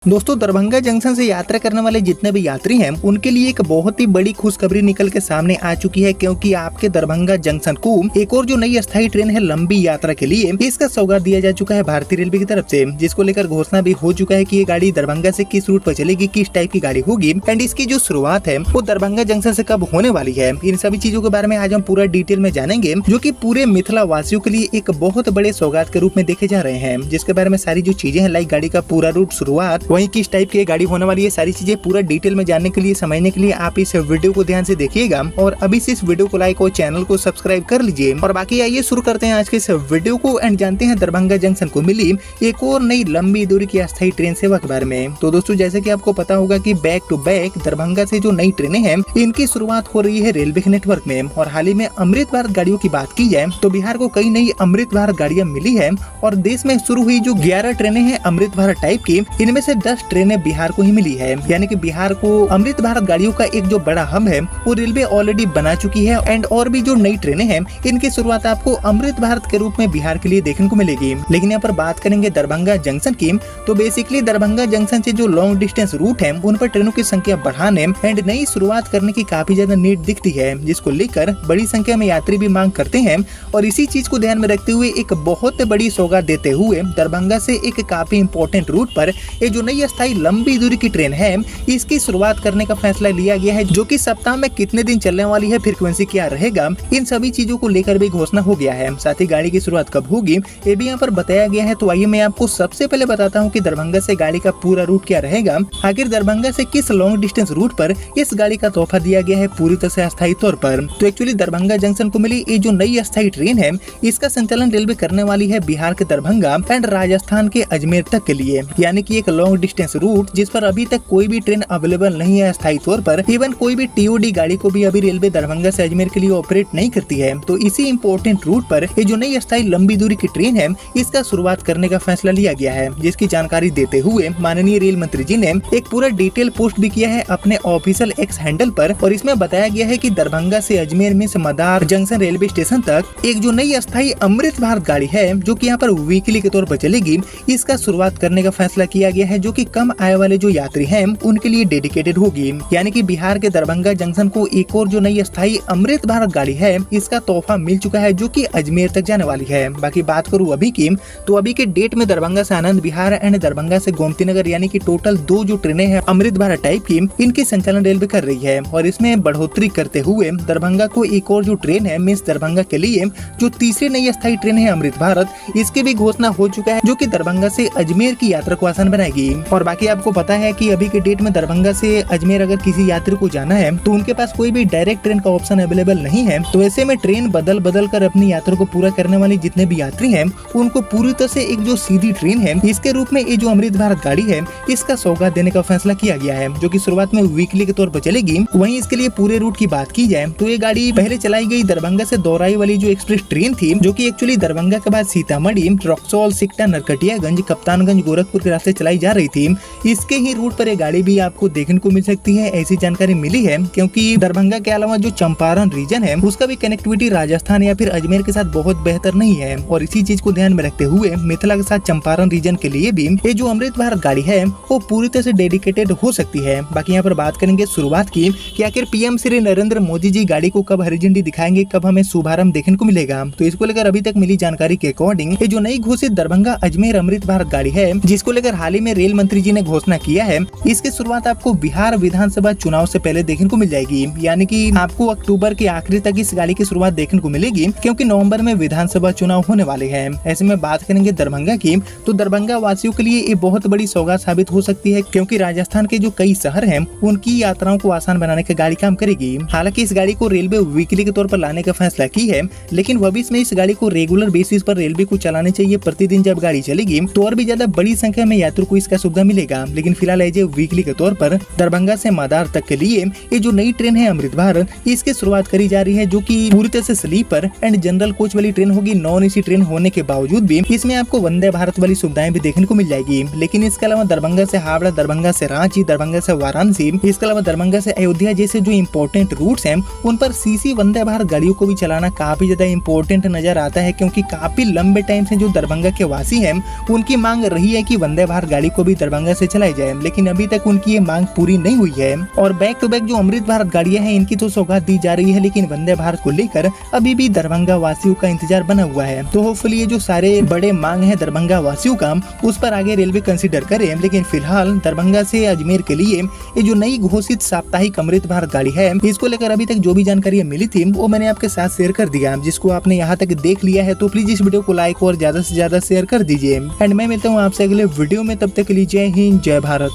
दोस्तों, दरभंगा जंक्शन से यात्रा करने वाले जितने भी यात्री हैं उनके लिए एक बहुत ही बड़ी खुशखबरी निकल के सामने आ चुकी है, क्योंकि आपके दरभंगा जंक्शन को एक और जो नई अस्थायी ट्रेन है लंबी यात्रा के लिए, इसका सौगात दिया जा चुका है भारतीय रेलवे की तरफ से, जिसको लेकर घोषणा भी हो चुका है कि ये गाड़ी दरभंगा से किस रूट पर चलेगी, किस टाइप की गाड़ी होगी एंड इसकी जो शुरुआत है वो दरभंगा जंक्शन से कब होने वाली है। इन सभी चीजों के बारे में आज हम पूरा डिटेल में जानेंगे, जो की पूरे मिथिला वासियों के लिए एक बहुत बड़े सौगात के रूप में देखे जा रहे हैं, जिसके बारे में सारी जो चीजें हैं लाइक गाड़ी का पूरा रूट, शुरुआत, वहीं किस टाइप की गाड़ी होने वाली है, सारी चीजें पूरा डिटेल में जानने के लिए, समझने के लिए आप इस वीडियो को ध्यान से देखिएगा और अभी से इस वीडियो को लाइक और चैनल को सब्सक्राइब कर लीजिए। और बाकी आइए शुरू करते हैं आज के इस वीडियो को एंड जानते हैं दरभंगा जंक्शन को मिली एक और नई लंबी दूरी की अस्थायी ट्रेन सेवा के बारे में। तो दोस्तों, जैसे कि आपको पता होगा कि बैक टू बैक दरभंगा से जो नई ट्रेनें हैं इनकी शुरुआत हो रही है रेलवे के नेटवर्क में। और हाल ही में अमृत भारत गाड़ियों की बात की जाए तो बिहार को कई नई अमृत भारत गाड़ियां मिली है और देश में शुरू हुई जो 11 ट्रेनें हैं अमृत भारत टाइप की, इनमें से 10 ट्रेनें बिहार को ही मिली है। यानी कि बिहार को अमृत भारत गाड़ियों का एक जो बड़ा हब है वो रेलवे ऑलरेडी बना चुकी है एंड और भी जो नई ट्रेनें हैं इनकी शुरुआत आपको अमृत भारत के रूप में बिहार के लिए देखने को मिलेगी। लेकिन यहाँ पर बात करेंगे दरभंगा जंक्शन की, तो बेसिकली दरभंगा जंक्शन से जो लॉन्ग डिस्टेंस रूट है उन पर ट्रेनों की संख्या बढ़ाने एंड नई शुरुआत करने की काफी ज्यादा नीड दिखती है, जिसको लेकर बड़ी संख्या में यात्री भी मांग करते हैं। और इसी चीज को ध्यान में रखते हुए एक बहुत बड़ी सौगात देते हुए दरभंगा से एक काफी इंपॉर्टेंट रूट पर ये जो नई अस्थायी लंबी दूरी की ट्रेन है इसकी शुरुआत करने का फैसला लिया गया है, जो कि सप्ताह में कितने दिन चलने वाली है, फ्रीक्वेंसी क्या रहेगा, इन सभी चीजों को लेकर भी घोषणा हो गया है। साथ ही गाड़ी की शुरुआत कब होगी ये भी यहाँ पर बताया गया है। तो आइए मैं आपको सबसे पहले बताता हूँ कि दरभंगा से गाड़ी का पूरा रूट क्या रहेगा, आखिर दरभंगा से किस लॉन्ग डिस्टेंस रूट पर इस गाड़ी का तोहफा दिया गया है पूरी तरह से अस्थायी तौर पर। तो एक्चुअली दरभंगा जंक्शन को मिली ये जो नई अस्थायी ट्रेन है इसका संचालन रेलवे करने वाली है बिहार के दरभंगा एंड राजस्थान के अजमेर तक के लिए, यानी कि एक लॉन्ग डिस्टेंस रूट जिस पर अभी तक कोई भी ट्रेन अवेलेबल नहीं है अस्थायी तौर पर। इवन कोई भी टीओडी गाड़ी को भी अभी रेलवे दरभंगा से अजमेर के लिए ऑपरेट नहीं करती है। तो इसी इम्पोर्टेंट रूट पर ये जो नई अस्थायी लंबी दूरी की ट्रेन है इसका शुरुआत करने का फैसला लिया गया है, जिसकी जानकारी देते हुए माननीय रेल मंत्री जी ने एक पूरा डिटेल पोस्ट भी किया है अपने ऑफिशियल एक्स हैंडल पर। और इसमें बताया गया है कि दरभंगा से अजमेर में मदार जंक्शन रेलवे स्टेशन तक एक जो नई अस्थायी अमृत भारत गाड़ी है जो कि यहाँ पर वीकली के तौर पर चलेगी, इसका शुरुआत करने का फैसला किया गया है, जो कि कम आय वाले जो यात्री हैं उनके लिए डेडिकेटेड होगी। यानी कि बिहार के दरभंगा जंक्शन को एक और जो नई अस्थायी अमृत भारत गाड़ी है इसका तोहफा मिल चुका है, जो कि अजमेर तक जाने वाली है। बाकी बात करूँ अभी की, तो अभी के डेट में दरभंगा से आनंद विहार एंड दरभंगा से गोमती नगर यानी कि टोटल 2 जो ट्रेनें हैं अमृत भारत टाइप की, इनकी संचालन रेलवे कर रही है। और इसमें बढ़ोतरी करते हुए दरभंगा को एक और जो ट्रेन है मिस दरभंगा के लिए जो तीसरी नई अस्थायी ट्रेन है अमृत भारत, इसकी भी घोषणा हो चुका है, जो कि दरभंगा से अजमेर की यात्रा को आसान बनाएगी। और बाकी आपको पता है कि अभी के डेट में दरभंगा से अजमेर अगर किसी यात्री को जाना है तो उनके पास कोई भी डायरेक्ट ट्रेन का ऑप्शन अवेलेबल नहीं है। तो ऐसे में ट्रेन बदल बदल कर अपनी यात्रा को पूरा करने वाले जितने भी यात्री हैं उनको पूरी तरह से एक जो सीधी ट्रेन है इसके रूप में ये जो अमृत भारत गाड़ी है इसका सौगात देने का फैसला किया गया है, जो कि शुरुआत में वीकली के तौर पर चलेगी। वहीं इसके लिए पूरे रूट की बात की जाए तो ये गाड़ी पहले चलाई गई दरभंगा से दौराई वाली जो एक्सप्रेस ट्रेन थी, जो की एक्चुअली दरभंगा के बाद सीतामढ़ी, रक्सौल, सिकटा, नरकटियागंज, कप्तानगंज, गोरखपुर के रास्ते चलाई जा रही थी। इसके ही रूट पर ये गाड़ी भी आपको देखने को मिल सकती है, ऐसी जानकारी मिली है, क्योंकि दरभंगा के अलावा जो चंपारण रीजन है उसका भी कनेक्टिविटी राजस्थान या फिर अजमेर के साथ बहुत बेहतर नहीं है। और इसी चीज को ध्यान में रखते हुए मिथिला के साथ चंपारण रीजन के लिए भी ये जो अमृत भारत गाड़ी है वो पूरी तरह से डेडिकेटेड हो सकती है। बाकी यहाँ पर बात करेंगे शुरुआत की कि आखिर पीएम श्री नरेंद्र मोदी जी गाड़ी को कब हरी झंडी दिखाएंगे, कब हमें शुभारंभ देखने को मिलेगा। तो इसको लेकर अभी तक मिली जानकारी के अकॉर्डिंग ये जो नई घोषित दरभंगा अजमेर अमृत भारत गाड़ी है जिसको लेकर हाल ही में रेल मंत्री जी ने घोषणा किया है, इसकी शुरुआत आपको बिहार विधानसभा चुनाव से पहले देखने को मिल जाएगी। यानी कि आपको अक्टूबर के आखिरी तक इस गाड़ी की शुरुआत देखने को मिलेगी, क्योंकि नवंबर में विधानसभा चुनाव होने वाले हैं। ऐसे में बात करेंगे दरभंगा की, तो दरभंगा वासियों के लिए ये बहुत बड़ी सौगात साबित हो सकती है, क्योंकि राजस्थान के जो कई शहर हैं उनकी यात्राओं को आसान बनाने का गाड़ी काम करेगी। हालांकि इस गाड़ी को रेलवे वीकली के तौर पर लाने का फैसला की है, लेकिन भविष्य में इस गाड़ी को रेगुलर बेसिस पर रेलवे को चलाने चाहिए। प्रतिदिन जब गाड़ी चलेगी तो और भी ज्यादा बड़ी संख्या में यात्रियों को इसका सुविधा मिलेगा। लेकिन फिलहाल एज ए वीकली के तौर पर दरभंगा से मदार तक के लिए ये जो नई ट्रेन है अमृत भारत, इसकी शुरुआत करी जा रही है, जो कि पूरी तरह से स्लीपर एंड जनरल कोच वाली ट्रेन होगी। नॉन एसी ट्रेन होने के बावजूद भी इसमें आपको वंदे भारत वाली सुविधाएं भी देखने को मिल जाएगी। लेकिन इसके अलावा दरभंगा से हावड़ा, दरभंगा से रांची, दरभंगा से वाराणसी, इसके अलावा दरभंगा से अयोध्या जैसे जो इम्पोर्टेंट रूट्स हैं उन पर सीसी वंदे भारत गाड़ियों को भी चलाना काफी ज्यादा इम्पोर्टेंट नजर आता है, क्योंकि काफी लंबे टाइम से जो दरभंगा के वासी हैं उनकी मांग रही है कि वंदे भारत गाड़ी को भी भी दरभंगा से चलाई जाए, लेकिन अभी तक उनकी ये मांग पूरी नहीं हुई है। और बैक टू बैक जो अमृत भारत गाड़ियां हैं इनकी तो सौगात दी जा रही है, लेकिन वंदे भारत को लेकर अभी भी दरभंगा वासियों का इंतजार बना हुआ है। तो होपफुली ये जो सारे बड़े मांग है दरभंगा वासियों का, उस पर आगे रेलवे कंसिडर करे। लेकिन फिलहाल दरभंगा से अजमेर के लिए ये जो नई घोषित साप्ताहिक अमृत भारत गाड़ी है, इसको लेकर अभी तक जो भी जानकारी मिली थी वो मैंने आपके साथ शेयर कर दिया। जिसको आपने यहाँ तक देख लिया है तो प्लीज इस वीडियो को लाइक और ज्यादा से ज्यादा शेयर कर दीजिए। एंड मैं मिलता हूँ आपसे अगले वीडियो में, तब तक के लिए जय हिंद जय भारत।